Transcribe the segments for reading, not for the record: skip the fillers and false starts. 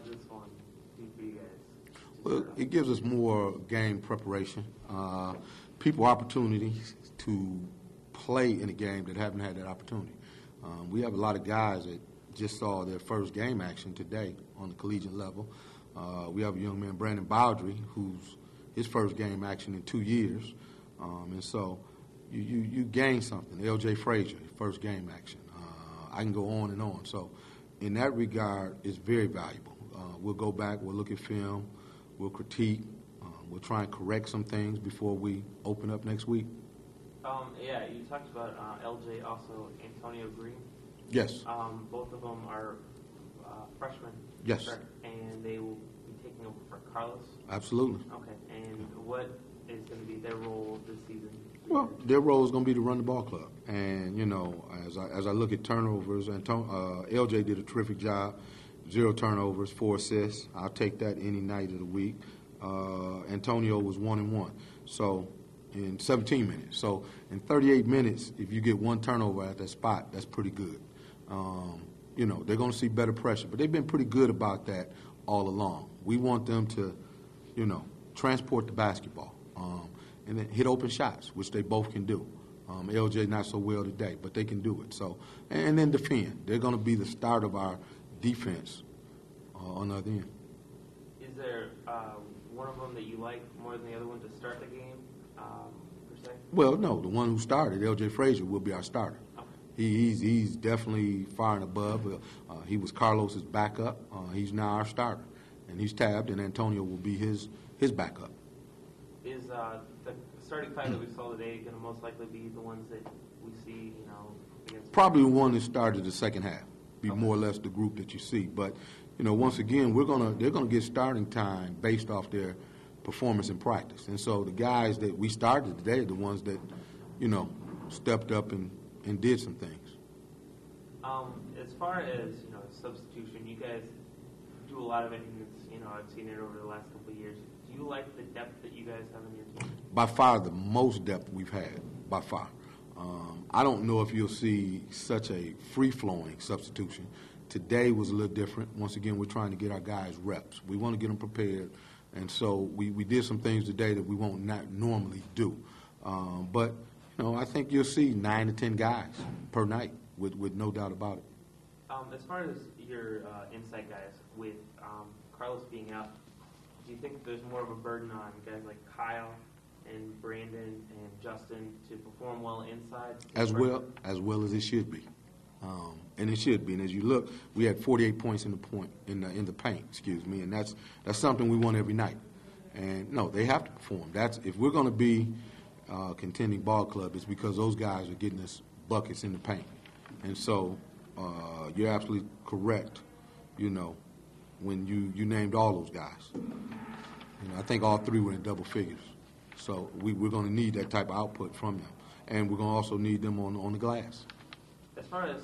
this one do for you guys? Well, it gives us more game preparation, people opportunities to play in a game that haven't had that opportunity. We have a lot of guys that just saw their first game action today on the collegiate level. We have a young man, Brandon Bowdry, who's his first game action in 2 years. And so you gain something. L.J. Frazier, first game action. I can go on and on. So in that regard, it's very valuable. We'll go back, we'll look at film, we'll critique, we'll try and correct some things before we open up next week. Yeah, you talked about L.J., also Antonio Green. Yes. Both of them are freshmen. Yes. Correct? And they will be taking over for Carlos? Absolutely. Okay. And what is going to be their role this season? Well, their role is going to be to run the ball club. And, you know, as I look at turnovers, LJ did a terrific job. 0 turnovers, 4 assists. I'll take that any night of the week. Antonio was 1-1. So in 17 minutes. So in 38 minutes, if you get 1 turnover at that spot, that's pretty good. You know, they're going to see better pressure. But they've been pretty good about that all along. We want them to, you know, transport the basketball and then hit open shots, which they both can do. LJ not so well today, but they can do it. So, and then defend. They're going to be the start of our defense on the other end. Is there one of them that you like more than the other one to start the game, per se? Well, no. The one who started, L.J. Frazier, will be our starter. Okay. He's definitely far and above. He was Carlos's backup. He's now our starter, and he's tabbed, and Antonio will be his backup. Is the starting five that we saw today going to most likely be the ones that we see, you know, against? Probably the one that started the second half. Be more or less the group that you see. But, you know, once again, they're gonna get starting time based off their performance in practice. And so the guys that we started today are the ones that, you know, stepped up and did some things. As far as, you know, substitution, you guys do a lot of it, and it's, you know, I've seen it over the last couple of years. Do you like the depth that you guys have in your team? By far the most depth we've had, by far. I don't know if you'll see such a free-flowing substitution. Today was a little different. Once again, we're trying to get our guys reps. We want to get them prepared, and so we did some things today that we won't not normally do. But, you know, I think you'll see 9 to 10 guys per night with no doubt about it. As far as your inside guys, with Carlos being out, do you think there's more of a burden on guys like Kyle and Brandon and Justin to perform well inside? As well as it should be. And it should be. And as you look, we had 48 points in the paint, and that's something we want every night. And no, they have to perform. That's if we're going to be contending ball club, it's because those guys are getting us buckets in the paint. And so you're absolutely correct. You know, when you named all those guys, you know, I think all 3 were in double figures. So we're going to need that type of output from them, and we're going to also need them on the glass. As far as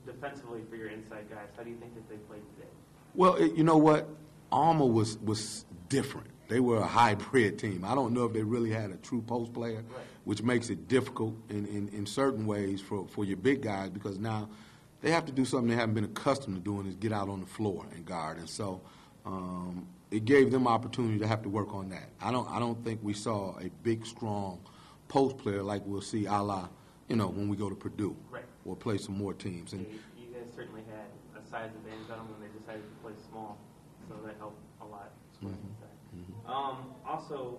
defensively for your inside guys, how do you think that they played today? Well, you know what? Alma was different. They were a hybrid team. I don't know if they really had a true post player, right, which makes it difficult in certain ways for your big guys, because now they have to do something they haven't been accustomed to doing, is get out on the floor and guard. And so it gave them opportunity to have to work on that. I don't think we saw a big, strong post player like we'll see a la, you know, when we go to Purdue, right, or play some more teams. And you guys certainly had a size advantage on them when they decided to play small, so that helped a lot. Also,